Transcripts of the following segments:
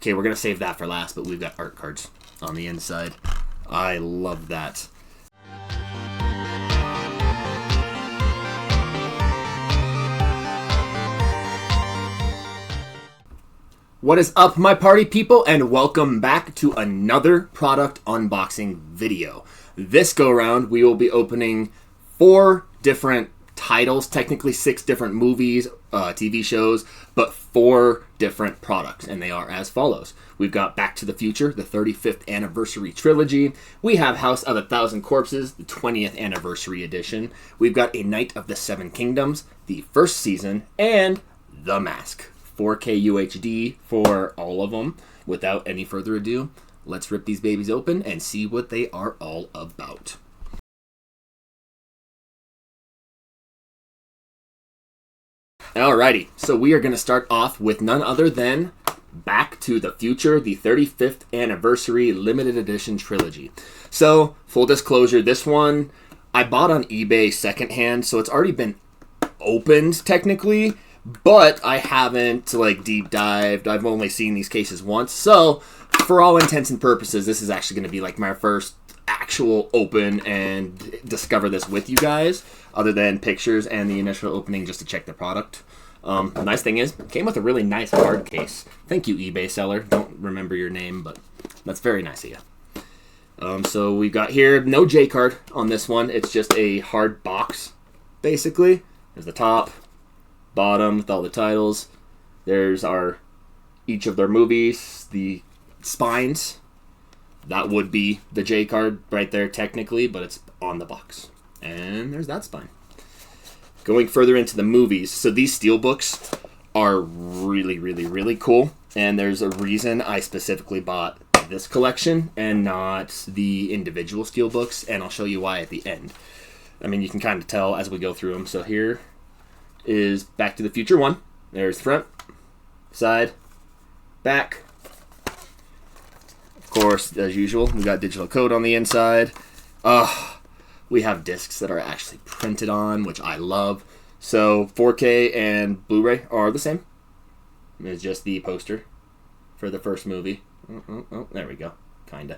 Okay, we're going to save that for last, but we've got art cards on the inside. I love that. What is up, my party people, and welcome back to another product unboxing video. This go around, we will be opening 4 different titles, technically 6 different movies, TV shows, but 4 different products, and they are as follows. We've got Back to the Future, the 35th Anniversary Trilogy. We have House of a Thousand Corpses, the 20th Anniversary Edition. We've got A Knight of the Seven Kingdoms, the first season, and The Mask. 4K UHD for all of them. Without any further ado, let's rip these babies open and see what they are all about. Alrighty, so we are going to start off with none other than Back to the Future, the 35th Anniversary Limited Edition Trilogy. So, full disclosure, this one I bought on eBay secondhand, so it's already been opened technically, but I haven't deep dived. I've only seen these cases once, so for all intents and purposes, this is actually going to be like my first actual open and discover this with you guys, other than pictures and the initial opening just to check the product. The nice thing is, it came with a really nice hard case. Thank you, eBay seller. Don't remember your name, but that's very nice of you. So we've got here no J card on this one. It's just a hard box, basically. There's the top, bottom with all the titles. There's each of their movies, the spines. That would be the J card right there technically, but it's on the box. And there's that spine. Going further into the movies, so these steelbooks are really, really, really cool. And there's a reason I specifically bought this collection and not the individual steelbooks, and I'll show you why at the end. I mean, you can kind of tell as we go through them. So here is Back to the Future 1. There's front, side, back. Of course, as usual, we got digital code on the inside. We have discs that are actually printed on, which I love. So 4K and Blu-ray are the same. It's just the poster for the first movie. Oh, there we go. Kinda.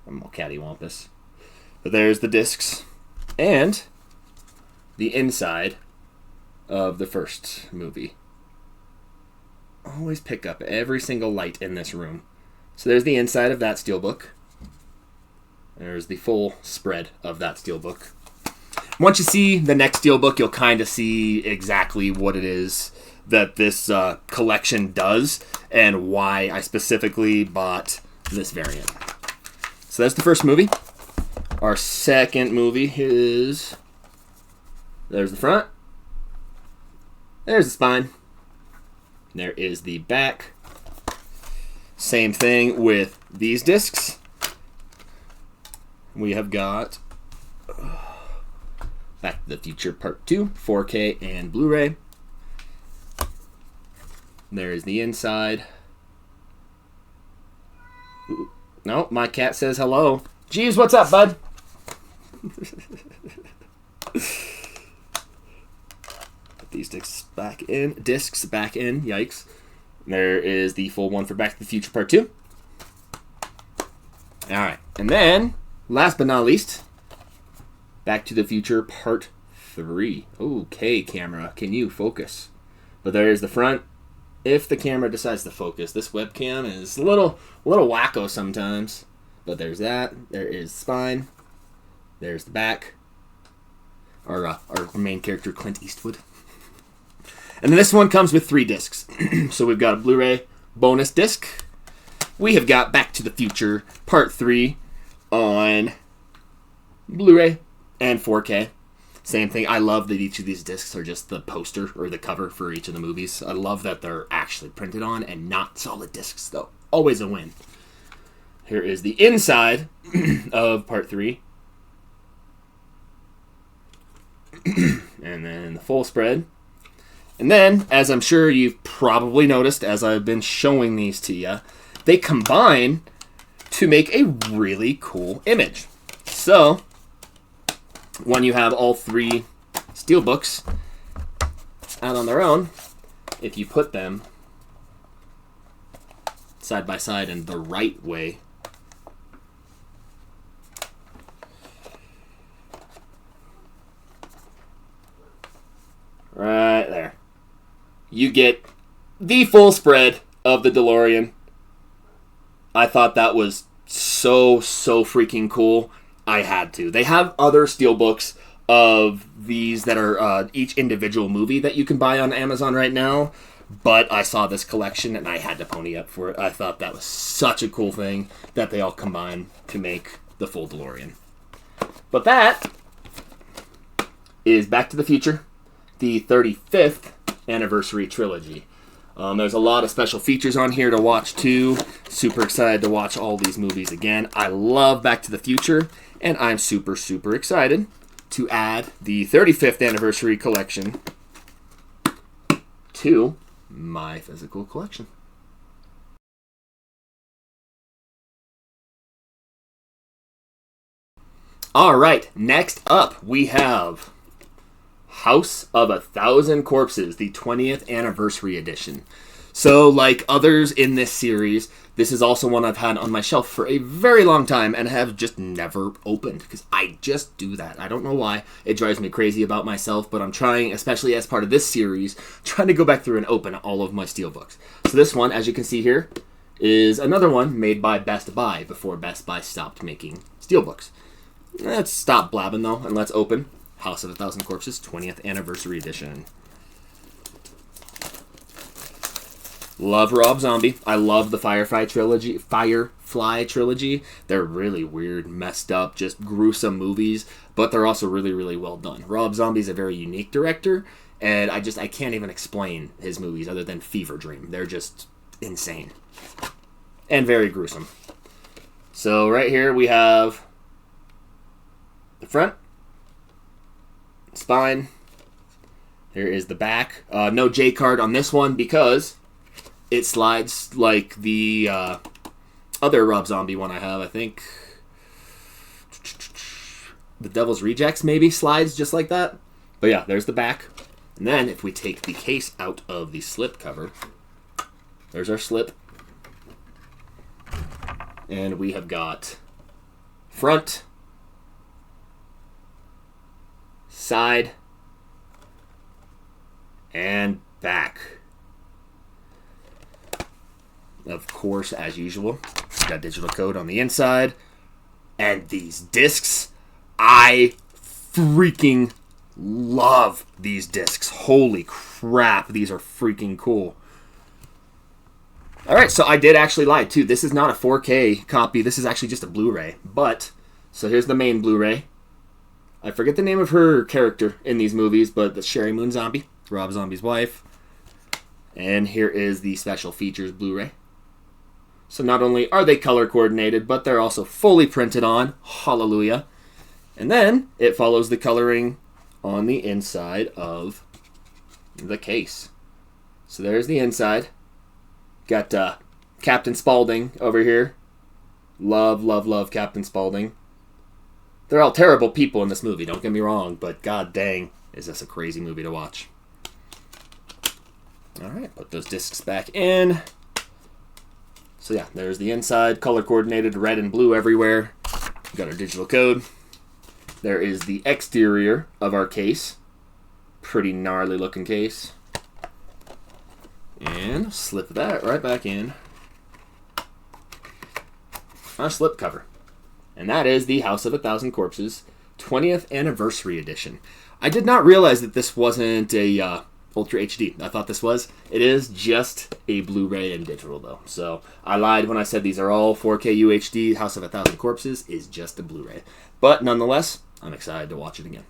I'm all cattywampus. But there's the discs. And the inside of the first movie. Always pick up every single light in this room. So there's the inside of that steelbook. There's the full spread of that steelbook. Once you see the next steelbook, you'll kind of see exactly what it is that this collection does and why I specifically bought this variant. So that's the first movie. Our second movie is... There's the front. There's the spine. There is the back. Same thing with these discs. We have got Back to the Future Part 2, 4K and Blu-ray. There is the inside. Ooh. No, my cat says hello. Jeeves, what's up, bud? Put these discs back in. Yikes. There is the full one for Back to the Future Part 2. Alright, and then, last but not least, Back to the Future Part 3. Okay, camera, can you focus? But there's the front. If the camera decides to focus, this webcam is a little wacko sometimes. But there's that. There is the spine. There's the back. Our main character, Clint Eastwood. And then this one comes with 3 discs. So we've got a Blu-ray bonus disc. We have got Back to the Future Part 3 on Blu-ray and 4K. Same thing. I love that each of these discs are just the poster or the cover for each of the movies. I love that they're actually printed on and not solid discs, though. Always a win. Here is the inside of Part 3. And then the full spread. And then, as I'm sure you've probably noticed as I've been showing these to you, they combine to make a really cool image. So, when you have all 3 steelbooks out on their own, if you put them side by side and the right way. Right there. You get the full spread of the DeLorean. I thought that was so freaking cool. I had to. They have other steelbooks of these that are each individual movie that you can buy on Amazon right now, but I saw this collection and I had to pony up for it. I thought that was such a cool thing that they all combined to make the full DeLorean. But that is Back to the Future, the 35th Anniversary Trilogy. There's a lot of special features on here to watch too. Super excited to watch all these movies again. I love Back to the Future, and I'm super excited to add the 35th Anniversary Collection to my physical collection. Alright, next up we have House of 1,000 Corpses, the 20th Anniversary Edition. So, like others in this series, this is also one I've had on my shelf for a very long time and have just never opened, because I just do that. I don't know why. It drives me crazy about myself, but I'm trying, especially as part of this series, trying to go back through and open all of my steelbooks. So this one, as you can see here, is another one made by Best Buy before Best Buy stopped making steelbooks. Let's stop blabbing, though, and let's open House of 1,000 Corpses 20th Anniversary Edition. Love Rob Zombie. I love the Firefly trilogy. They're really weird, messed up, just gruesome movies, but they're also really well done. Rob Zombie's a very unique director, and I can't even explain his movies other than Fever Dream. They're just insane and very gruesome. So right here we have the front, spine. Here is the back. No J card on this one because it slides like the other Rob Zombie one I have. I think the Devil's Rejects maybe slides just like that. But yeah, there's the back. And then if we take the case out of the slip cover, there's our slip. And we have got front, side, and back. Of course, as usual, got digital code on the inside. And these discs, I freaking love these discs. Holy crap, these are freaking cool. Alright, so I did actually lie too. This is not a 4K copy. This is actually just a Blu-ray. But, so here's the main Blu-ray. I forget the name of her character in these movies, but the Sherry Moon Zombie, Rob Zombie's wife. And here is the special features Blu-ray. So not only are they color coordinated, but they're also fully printed on. Hallelujah. And then it follows the coloring on the inside of the case. So there's the inside. Got Captain Spaulding over here. Love Captain Spaulding. They're all terrible people in this movie, don't get me wrong, but god dang, is this a crazy movie to watch. Alright, put those discs back in. So yeah, there's the inside, color coordinated, red and blue everywhere. Got our digital code. There is the exterior of our case. Pretty gnarly looking case. And slip that right back in our slip cover. And that is the House of 1,000 Corpses 20th Anniversary Edition. I did not realize that this wasn't a Ultra HD. I thought this was. It is just a Blu-ray and digital though. So I lied when I said these are all 4K UHD. House of 1,000 Corpses is just a Blu-ray. But nonetheless, I'm excited to watch it again.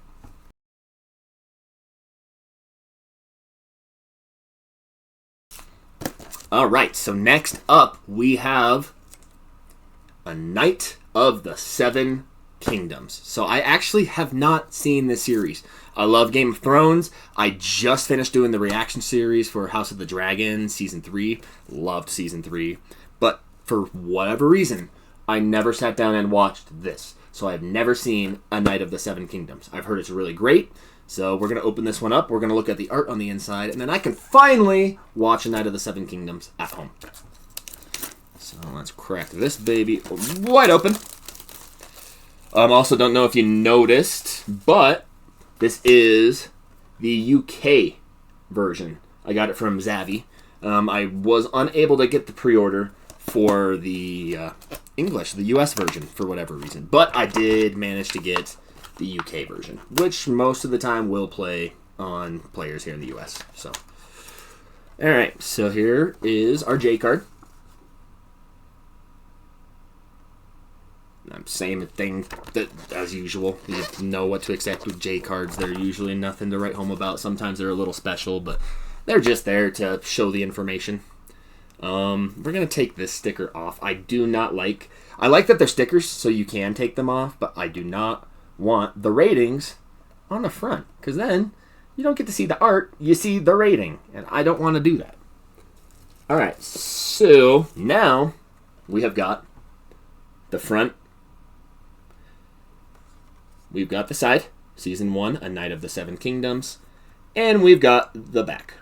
Alright, so next up we have A Night of the Seven Kingdoms. So I actually have not seen this series. I love Game of Thrones. I just finished doing the reaction series for House of the Dragon Season 3. Loved Season 3. But for whatever reason, I never sat down and watched this. So I have never seen A Night of the Seven Kingdoms. I've heard it's really great. So we're going to open this one up. We're going to look at the art on the inside. And then I can finally watch A Night of the Seven Kingdoms at home. So let's crack this baby wide open. Also, don't know if you noticed, but this is the UK version. I got it from Zavvi. I was unable to get the pre-order for the English, the US version, for whatever reason. But I did manage to get the UK version, which most of the time will play on players here in the US. So, all right, so here is our J card. Same thing that, as usual. You know what to expect with J cards. They're usually nothing to write home about. Sometimes they're a little special, but they're just there to show the information. We're going to take this sticker off. I like that they're stickers, so you can take them off, but I do not want the ratings on the front, because then you don't get to see the art, you see the rating, and I don't want to do that. Alright, so now we have got the front. We've got the side, Season 1, A Knight of the Seven Kingdoms, and we've got the back.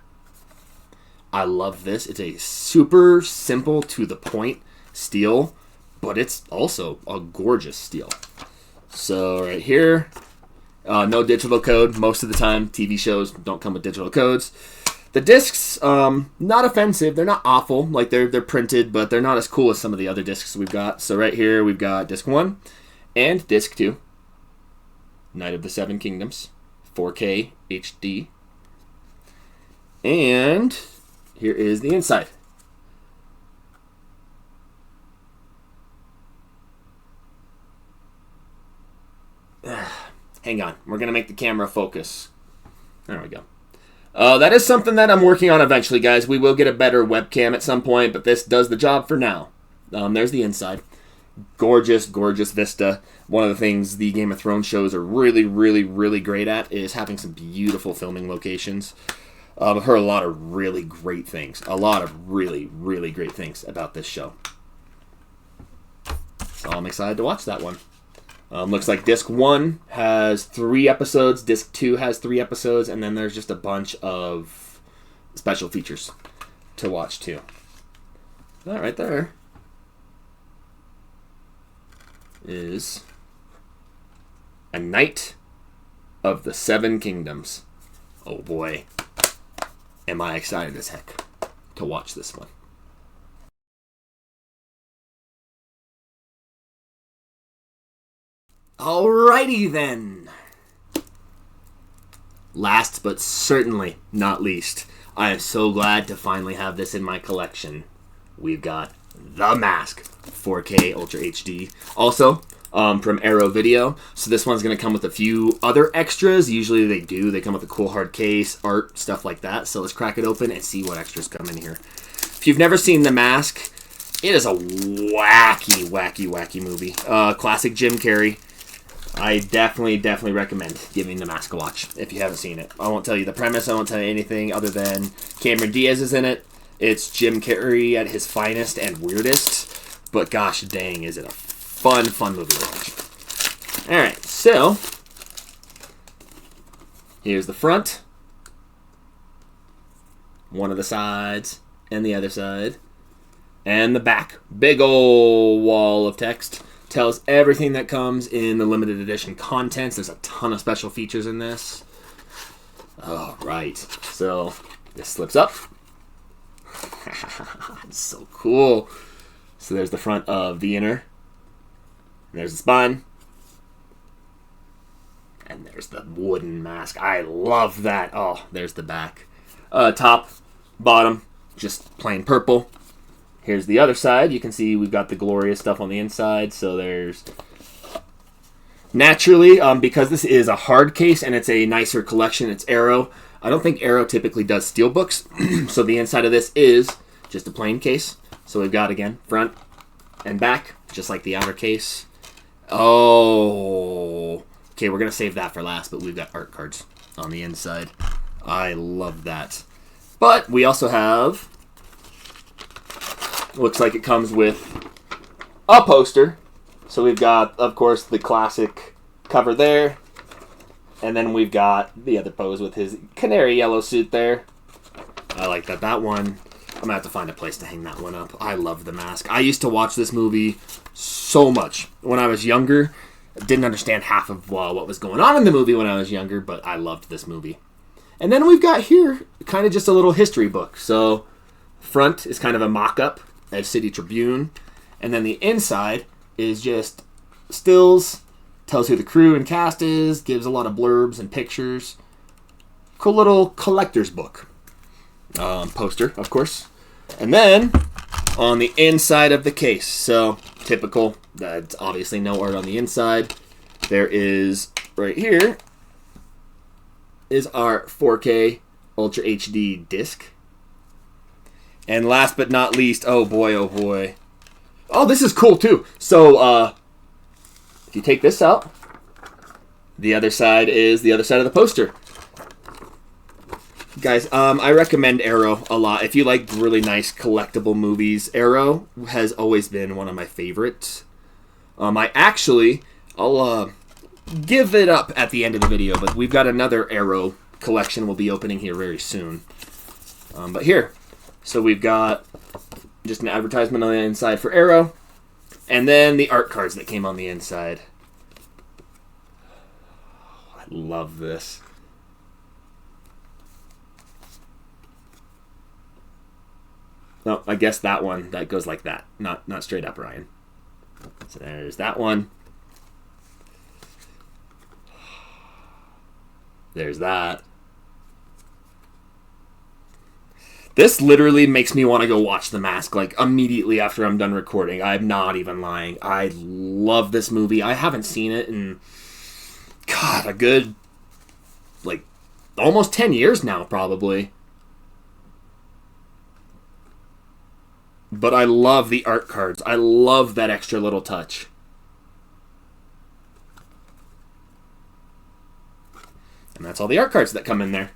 I love this. It's a super simple, to the point steel, but it's also a gorgeous steel. So right here, no digital code. Most of the time, TV shows don't come with digital codes. The discs, not offensive. They're not awful. Like they're printed, but they're not as cool as some of the other discs we've got. So right here, we've got disc 1 and disc 2. Knight of the Seven Kingdoms, 4K HD. And here is the inside. Hang on. We're going to make the camera focus. There we go. That is something that I'm working on eventually, guys. We will get a better webcam at some point, but this does the job for now. There's the inside. Gorgeous, gorgeous vista. One of the things the Game of Thrones shows are really, really, really great at is having some beautiful filming locations. I've heard a lot of really great things. A lot of really, really great things about this show. So I'm excited to watch that one. Looks like disc 1 has 3 episodes, disc 2 has 3 episodes, and then there's just a bunch of special features to watch too. That right there is A Knight of the Seven Kingdoms. Oh boy, am I excited as heck to watch this one. Alrighty then. Last but certainly not least, I am so glad to finally have this in my collection. We've got The Mask 4K Ultra HD. Also, from Arrow Video. So this one's going to come with a few other extras. Usually they do. They come with a cool hard case, art, stuff like that. So let's crack it open and see what extras come in here. If you've never seen The Mask, it is a wacky, wacky, wacky movie. Classic Jim Carrey. I definitely recommend giving The Mask a watch if you haven't seen it. I won't tell you the premise. I won't tell you anything other than Cameron Diaz is in it. It's Jim Carrey at his finest and weirdest. But gosh dang, is it a fun movie to watch. Alright, so here's the front. One of the sides and the other side. And the back. Big ol' wall of text. Tells everything that comes in the limited edition contents. There's a ton of special features in this. Alright, so this slips up. It's so cool. So there's the front of the inner. There's the spine. And there's the wooden mask. I love that. Oh, there's the back. Top, bottom, just plain purple. Here's the other side. You can see we've got the glorious stuff on the inside. So there's... Naturally, because this is a hard case and it's a nicer collection, it's Arrow. I don't think Arrow typically does steelbooks. So the inside of this is just a plain case. So we've got, again, front and back, just like the outer case. Oh, okay, we're going to save that for last, but we've got art cards on the inside. I love that. But we also have, looks like it comes with a poster. So we've got, of course, the classic cover there. And then we've got the other pose with his canary yellow suit there. I like that. That one I'm gonna have to find a place to hang that one up. I love The Mask. I used to watch this movie so much when I was younger. Didn't understand half of what was going on in the movie when I was younger, but I loved this movie. And then we've got here kind of just a little history book. So front is kind of a mock-up of City Tribune, and then the inside is just stills, tells who the crew and cast is, gives a lot of blurbs and pictures. Cool little collector's book. Poster, of course. And then on the inside of the case, so typical, that's obviously no art on the inside. There is, right here, is our 4K Ultra HD disc. And last but not least, oh boy, oh boy. Oh, this is cool too. So, if you take this out, the other side is the other side of the poster. Guys, I recommend Arrow a lot. If you like really nice collectible movies, Arrow has always been one of my favorites. I'll give it up at the end of the video, but we've got another Arrow collection we'll be opening here very soon. But here, so we've got just an advertisement on the inside for Arrow, and then the art cards that came on the inside. I love this. No, I guess that one, that goes like that. Not straight up, Ryan. So there's that one. There's that. This literally makes me want to go watch The Mask, like, immediately after I'm done recording. I'm not even lying. I love this movie. I haven't seen it in, God, a good, like, almost 10 years now, probably. But I love the art cards. I love that extra little touch. And that's all the art cards that come in there.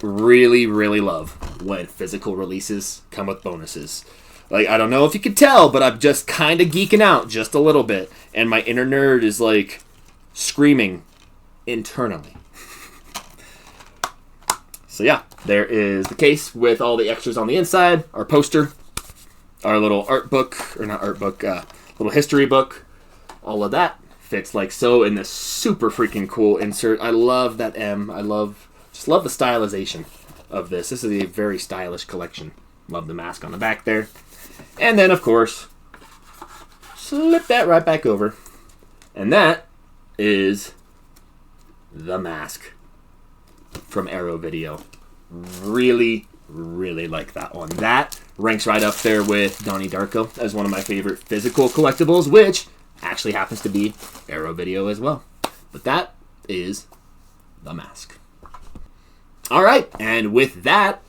Really, really love when physical releases come with bonuses. Like, I don't know if you could tell, but I'm just kind of geeking out just a little bit. And my inner nerd is, like, screaming internally. So, yeah, there is the case with all the extras on the inside, our poster, our little art book, or not art book, little history book. All of that fits like so in this super freaking cool insert. I love that M. Just love the stylization of this. This is a very stylish collection. Love the mask on the back there. And then, of course, slip that right back over. And that is The Mask from Arrow Video. Really, really like that one. That ranks right up there with Donnie Darko as one of my favorite physical collectibles, which actually happens to be Arrow Video as well. But that is The Mask. All right, and with that,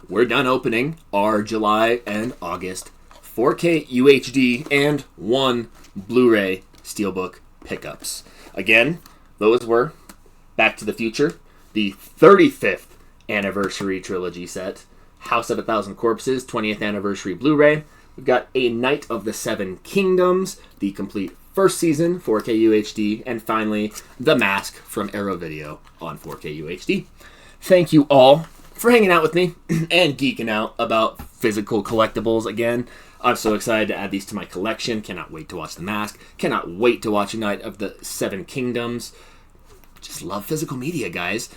we're done opening our July and August 4K UHD and 1 Blu-ray Steelbook pickups. Again, those were Back to the Future, the 35th Anniversary Trilogy set, House of a Thousand Corpses, 20th Anniversary Blu-ray. We've got A Night of the Seven Kingdoms, the complete first season, 4K UHD, and finally, The Mask from Arrow Video on 4K UHD. Thank you all for hanging out with me and geeking out about physical collectibles again. I'm so excited to add these to my collection. Cannot wait to watch The Mask. Cannot wait to watch A Night of the Seven Kingdoms. Just love physical media, guys.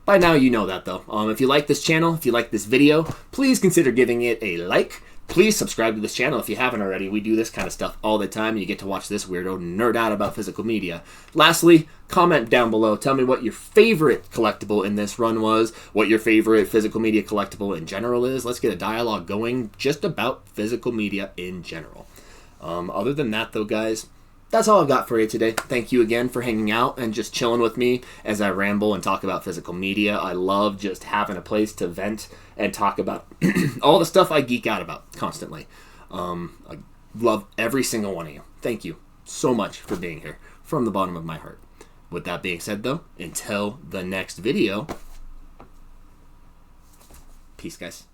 By now you know that, though. If you like this channel, if you like this video, please consider giving it a like. Please subscribe to this channel if you haven't already. We do this kind of stuff all the time. You get to watch this weirdo nerd out about physical media. Lastly, comment down below. Tell me what your favorite collectible in this run was, what your favorite physical media collectible in general is. Let's get a dialogue going just about physical media in general. Other than that, though, guys, that's all I've got for you today. Thank you again for hanging out and just chilling with me as I ramble and talk about physical media. I love just having a place to vent and talk about all the stuff I geek out about constantly. I love every single one of you. Thank you so much for being here from the bottom of my heart. With that being said, though, until the next video, peace, guys.